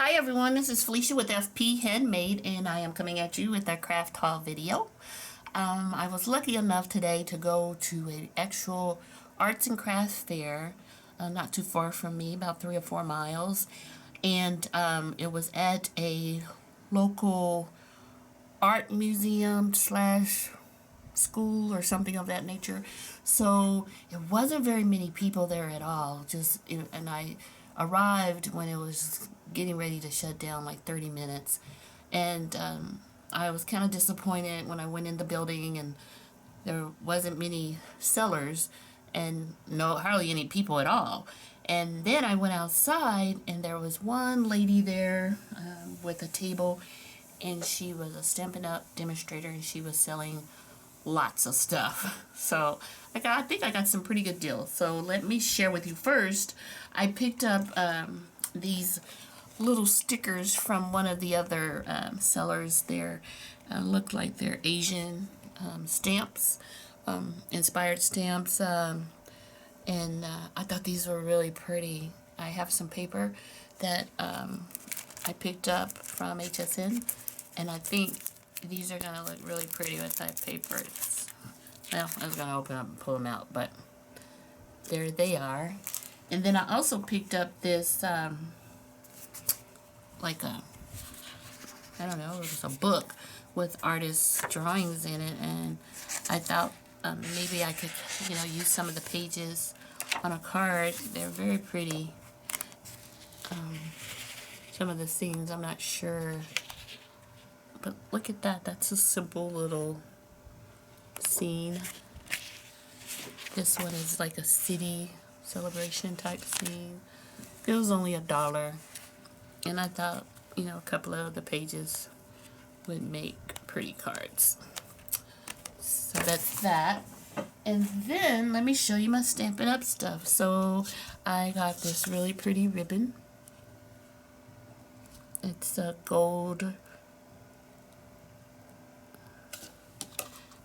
Hi everyone, this is Felicia with FP Handmade, and I am coming at you with a craft haul video. I was lucky enough today to go to an actual arts and crafts fair, not too far from me, about 3 or 4 miles, and it was at a local art museum slash school or something of that nature. So it wasn't very many people there at all. And I arrived when it was getting ready to shut down, like 30 minutes, and I was kind of disappointed when I went in the building and there wasn't many sellers and hardly any people at all. And then I went outside and there was one lady there with a table, and she was a Stampin' Up demonstrator, and she was selling lots of stuff. So I think I got some pretty good deals. So let me share with you first. I picked up these little stickers from one of the other sellers there. Look like they're Asian stamps, inspired stamps, and I thought these were really pretty. I have some paper that I picked up from HSN, and I think these are going to look really pretty with that paper. Well, I was going to open up and pull them out, but there they are. And then I also picked up this, like a, I don't know, it was a book with artists' drawings in it, and I thought maybe I could, use some of the pages on a card. They're very pretty. Some of the scenes, I'm not sure. But look at that. That's a simple little scene. This one is like a city celebration type scene. It was only $1. And I thought, a couple of the pages would make pretty cards. So that's that. And then let me show you my Stampin' Up stuff. So I got this really pretty ribbon. It's a gold.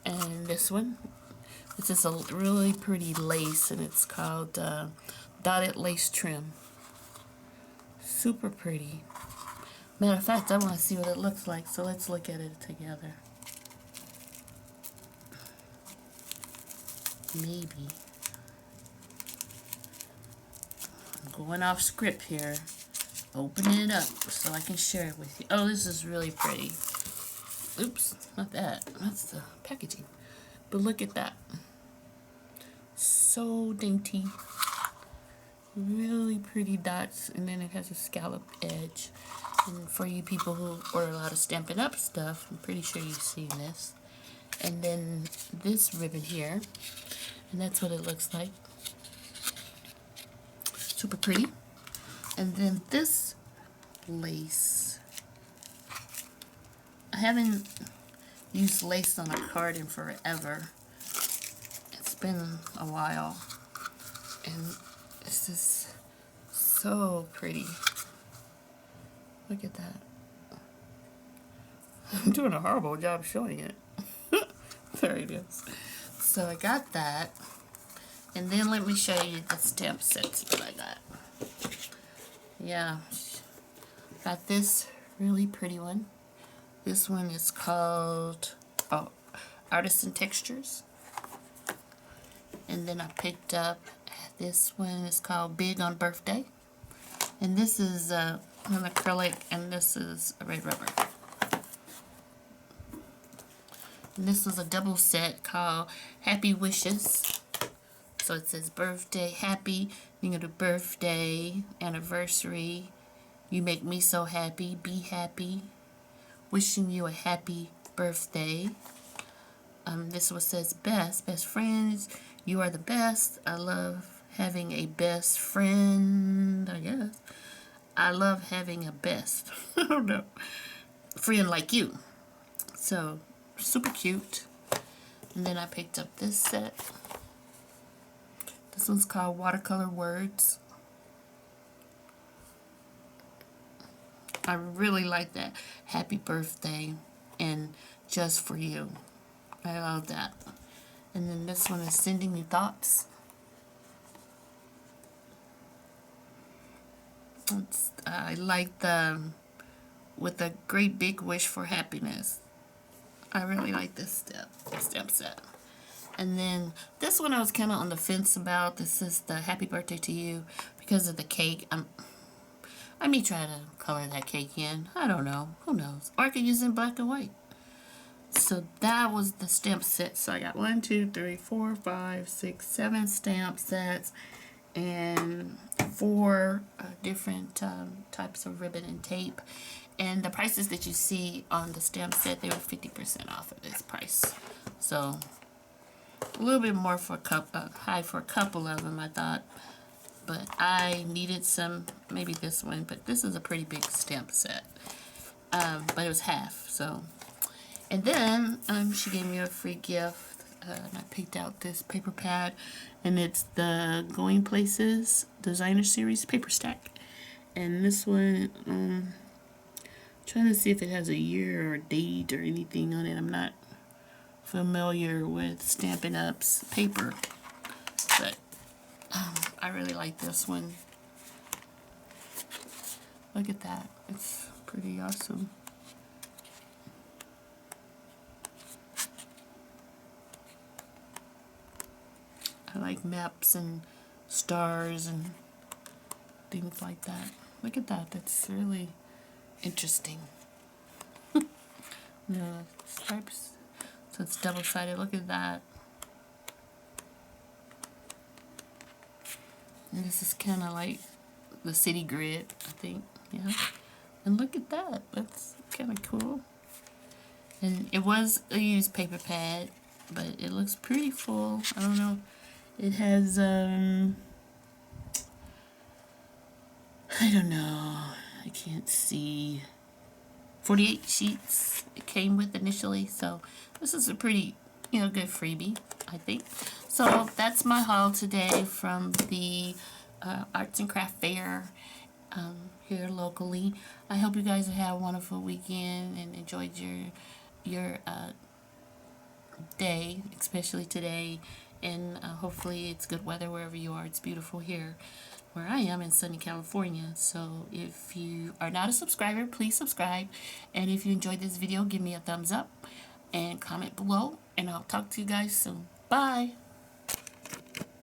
And this one, this is a really pretty lace, and it's called dotted lace trim. Super pretty. Matter of fact, I want to see what it looks like, so let's look at it together. Maybe. I'm going off script here. Opening it up so I can share it with you. Oh, this is really pretty. Oops, not that. That's the packaging. But look at that. So dainty. Really pretty dots, and then it has a scalloped edge. And for you people who order a lot of Stampin' Up stuff, I'm pretty sure you've seen this. And then this ribbon here, and that's what it looks like. Super pretty. And then this lace. I haven't used lace on a card in forever. It's been a while. And this is so pretty. Look at that. I'm doing a horrible job showing it. There it is. So I got that. And then let me show you the stamp sets that I got. Yeah. Got this really pretty one. This one is called Artisan Textures. And then I picked up this one. Is called Big on Birthday. And this is an acrylic, and this is a red rubber. And this was a double set called Happy Wishes. So it says birthday, happy, you can do birthday, anniversary, you make me so happy, be happy, wishing you a happy birthday. This one says best friends, you are the best. I love having a best friend, I guess. I love having a best, I don't know, friend like you. So, super cute. And then I picked up this set. This one's called Watercolor Words. I really like that. Happy birthday and just for you. I love that. And then this one is Sending You Thoughts. I like the with a great big wish for happiness. I really like this stamp set. And then this one I was kind of on the fence about. This is the Happy Birthday to You because of the cake. I may try to color that cake in. I don't know. Who knows? Or I could use it in black and white. So that was the stamp set. So I got 1, 2, 3, 4, 5, 6, 7 stamp sets and 4 different types of ribbon and tape. And the prices that you see on the stamp set, they were 50% off of this price. So a little bit more for high for a couple of them, I thought. But I needed some, maybe this one, but this is a pretty big stamp set. But it was half, so. And then she gave me a free gift, and I picked out this paper pad, and it's the Going Places Designer Series paper stack. And this one, trying to see if it has a year or a date or anything on it. I'm not familiar with Stampin' Up's paper, but I really like this one. Look at that. It's pretty awesome. I like maps and stars and things like that. Look at that. That's really interesting. The stripes. So it's double-sided. Look at that. And this is kind of like the city grid, I think. Yeah. And look at that. That's kind of cool. And it was a used paper pad, but it looks pretty full. I don't know. It has, I don't know. I can't see. 48 sheets it came with initially, so this is a pretty, good freebie, I think. So that's my haul today from the Arts and Craft Fair here locally. I hope you guys had a wonderful weekend and enjoyed your day, especially today. And hopefully it's good weather wherever you are. It's beautiful here where I am in sunny California. So if you are not a subscriber, please subscribe. And if you enjoyed this video, give me a thumbs up and comment below. And I'll talk to you guys soon. Bye.